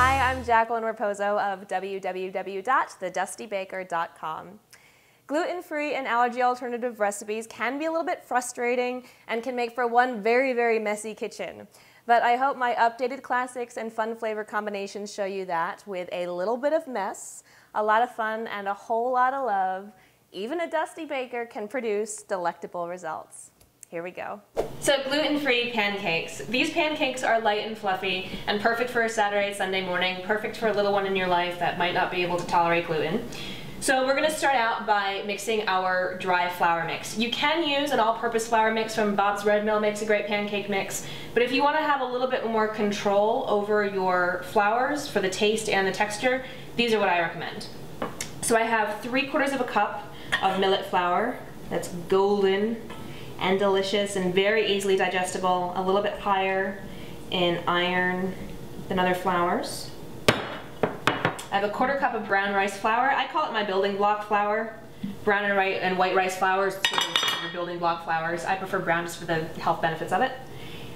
Hi, I'm Jacqueline Raposo of www.thedustybaker.com. Gluten-free and allergy alternative recipes can be a little bit frustrating and can make for one very, very messy kitchen. But I hope my updated classics and fun flavor combinations show you that with a little bit of mess, a lot of fun, and a whole lot of love, even a dusty baker can produce delectable results. Here we go. So gluten-free pancakes. These pancakes are light and fluffy and perfect for a Saturday, Sunday morning, perfect for a little one in your life that might not be able to tolerate gluten. So we're going to start out by mixing our dry flour mix. You can use an all-purpose flour mix from Bob's Red Mill, makes a great pancake mix, but if you want to have a little bit more control over your flours for the taste and the texture, these are what I recommend. So I have 3/4 cup of millet flour that's golden and delicious and very easily digestible, a little bit higher in iron than other flours. I have a 1/4 cup of brown rice flour. I call it my building block flour. Brown and white rice flour is sort of your building block flours. I prefer brown just for the health benefits of it.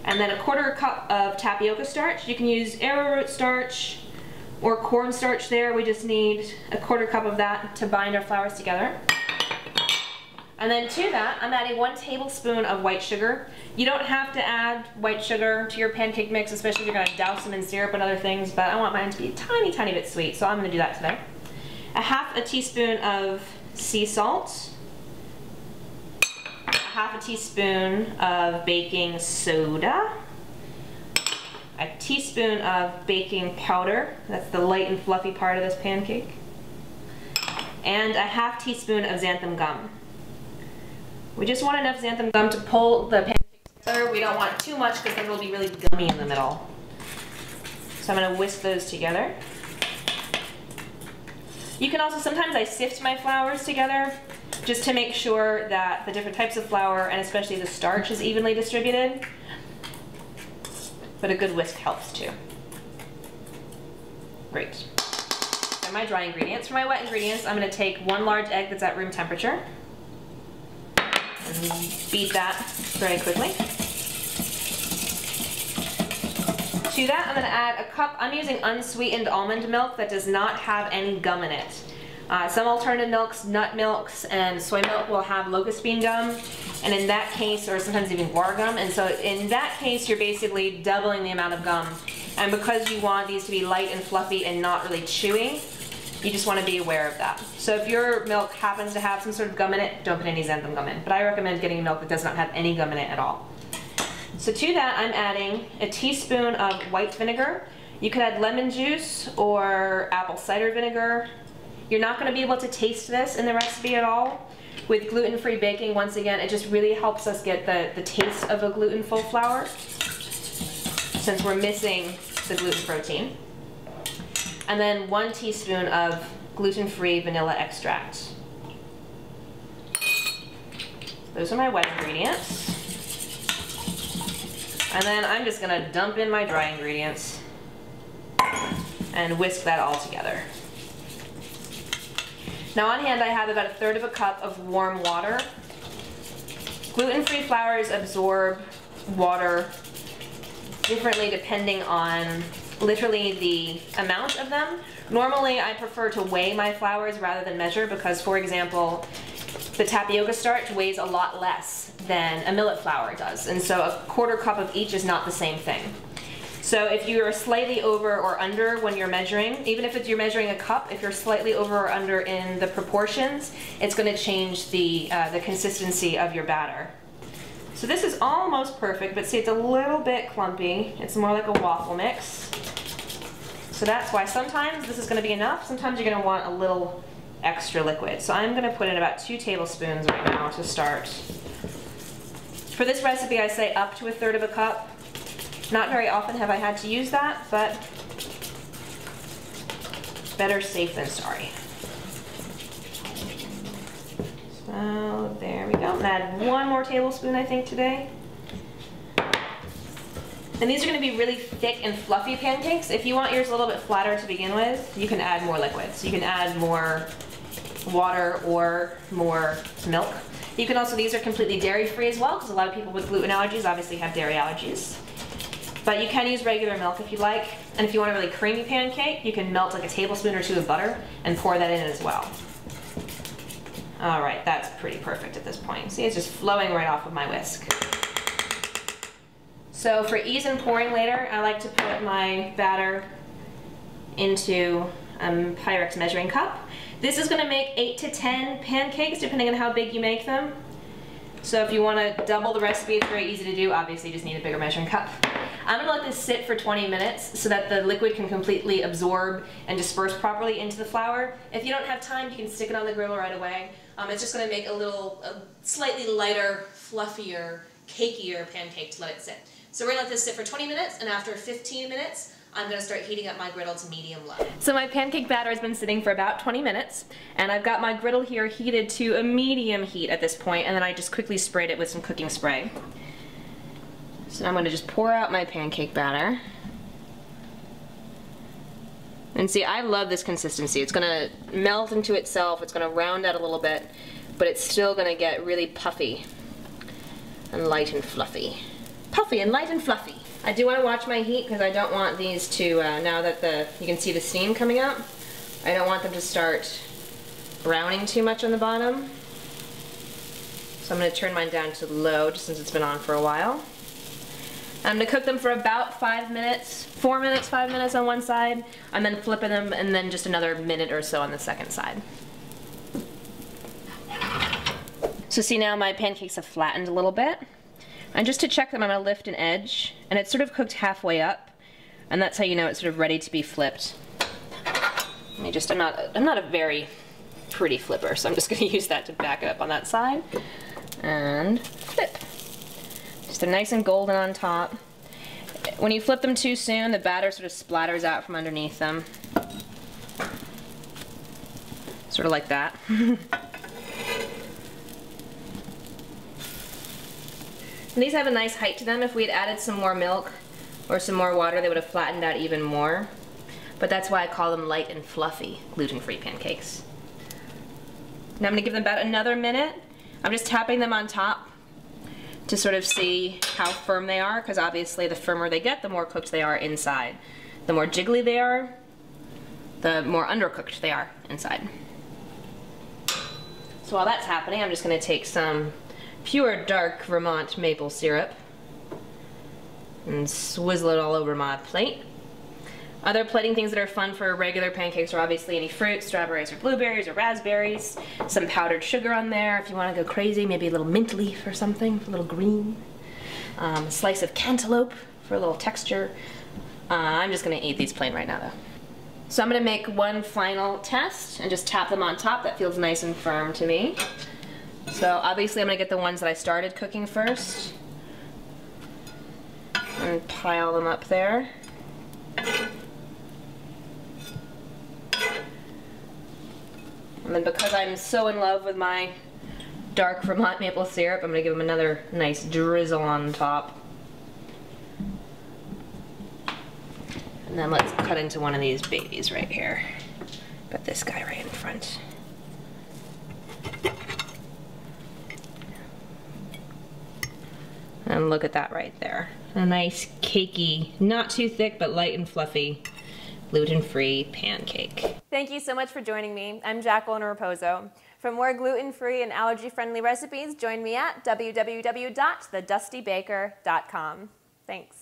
And then a 1/4 cup of tapioca starch. You can use arrowroot starch or cornstarch there. We just need a 1/4 cup of that to bind our flours together. And then to that, I'm adding 1 tablespoon of white sugar. You don't have to add white sugar to your pancake mix, especially if you're gonna douse them in syrup and other things, but I want mine to be a tiny, tiny bit sweet, so I'm gonna do that today. A 1/2 teaspoon of sea salt, a 1/2 teaspoon of baking soda, a teaspoon of baking powder, that's the light and fluffy part of this pancake, and a 1/2 teaspoon of xanthan gum. We just want enough xanthan gum to pull the pancake together. We don't want too much because then it'll be really gummy in the middle. So I'm going to whisk those together. You can also, sometimes I sift my flours together just to make sure that the different types of flour and especially the starch is evenly distributed. But a good whisk helps too. Great. So my dry ingredients. For my wet ingredients, I'm going to take 1 large egg that's at room temperature. And beat that very quickly. To that, I'm going to add a cup. I'm using unsweetened almond milk that does not have any gum in it. Some alternative milks, nut milks, and soy milk will have locust bean gum, and in that case, or sometimes even guar gum, and so in that case, you're basically doubling the amount of gum. And because you want these to be light and fluffy and not really chewy, you just want to be aware of that. So if your milk happens to have some sort of gum in it, don't put any xanthan gum in. But I recommend getting milk that does not have any gum in it at all. So to that, I'm adding a teaspoon of white vinegar. You could add lemon juice or apple cider vinegar. You're not going to be able to taste this in the recipe at all. With gluten-free baking, once again, it just really helps us get the taste of a gluten-full flour, since we're missing the gluten protein. And then 1 teaspoon of gluten-free vanilla extract. Those are my wet ingredients. And then I'm just gonna dump in my dry ingredients and whisk that all together. Now on hand I have about 1/3 cup of warm water. Gluten-free flours absorb water differently depending on literally the amount of them. Normally I prefer to weigh my flours rather than measure because, for example, the tapioca starch weighs a lot less than a millet flour does, and so a 1/4 cup of each is not the same thing. So if you're slightly over or under when you're measuring, even if you're measuring a cup, if you're slightly over or under in the proportions, it's going to change the consistency of your batter. So this is almost perfect, but see, it's a little bit clumpy. It's more like a waffle mix. So that's why sometimes this is going to be enough. Sometimes you're going to want a little extra liquid. So I'm going to put in about 2 tablespoons right now to start. For this recipe, I say up to 1/3 cup. Not very often have I had to use that, but better safe than sorry. So there we go. I'm gonna add 1 more tablespoon, I think, today. And these are going to be really thick and fluffy pancakes. If you want yours a little bit flatter to begin with, you can add more liquids. You can add more water or more milk. You can also, these are completely dairy-free as well, because a lot of people with gluten allergies obviously have dairy allergies. But you can use regular milk if you like. And if you want a really creamy pancake, you can melt like a tablespoon or two of butter and pour that in as well. All right, that's pretty perfect at this point. See, it's just flowing right off of my whisk. So for ease in pouring later, I like to put my batter into a Pyrex measuring cup. This is gonna make 8 to 10 pancakes, depending on how big you make them. So if you wanna double the recipe, it's very easy to do. Obviously, you just need a bigger measuring cup. I'm gonna let this sit for 20 minutes so that the liquid can completely absorb and disperse properly into the flour. If you don't have time, you can stick it on the griddle right away. It's just gonna make a slightly lighter, fluffier, cakier pancake to let it sit. So we're gonna let this sit for 20 minutes, and after 15 minutes, I'm gonna start heating up my griddle to medium-low. So my pancake batter has been sitting for about 20 minutes, and I've got my griddle here heated to a medium heat at this point, and then I just quickly sprayed it with some cooking spray. So now I'm gonna just pour out my pancake batter. And see, I love this consistency. It's gonna melt into itself, it's gonna round out a little bit, but it's still gonna get really puffy and light and fluffy. Puffy and light and fluffy. I do want to watch my heat because I don't want these to, now that you can see the steam coming out, I don't want them to start browning too much on the bottom. So I'm going to turn mine down to low just since it's been on for a while. I'm going to cook them for about 5 minutes, 4 minutes, 5 minutes on one side, and then flipping them, and then just another minute or so on the second side. So see, now my pancakes have flattened a little bit. And just to check them, I'm going to lift an edge, and it's sort of cooked halfway up, and that's how you know it's sort of ready to be flipped. Let me just, I'm not a very pretty flipper, so I'm just going to use that to back it up on that side. And flip. Just they're nice and golden on top. When you flip them too soon, the batter sort of splatters out from underneath them. Sort of like that. And these have a nice height to them. If we had added some more milk or some more water, they would have flattened out even more. But that's why I call them light and fluffy gluten-free pancakes. Now I'm going to give them about another minute. I'm just tapping them on top to sort of see how firm they are, because obviously the firmer they get, the more cooked they are inside. The more jiggly they are, the more undercooked they are inside. So while that's happening, I'm just going to take some pure dark Vermont maple syrup and swizzle it all over my plate. Other plating things that are fun for regular pancakes are obviously any fruit, strawberries or blueberries or raspberries, some powdered sugar on there if you want to go crazy, maybe a little mint leaf or something, a little green, a slice of cantaloupe for a little texture. I'm just going to eat these plain right now though. So I'm going to make one final test and just tap them on top. That feels nice and firm to me. So obviously I'm going to get the ones that I started cooking first and pile them up there. And then because I'm so in love with my dark Vermont maple syrup, I'm going to give them another nice drizzle on top. And then let's cut into one of these babies right here. Put this guy right in front. And look at that right there. A nice cakey, not too thick, but light and fluffy, gluten-free pancake. Thank you so much for joining me. I'm Jacqueline Raposo. For more gluten-free and allergy-friendly recipes, join me at www.thedustybaker.com. Thanks.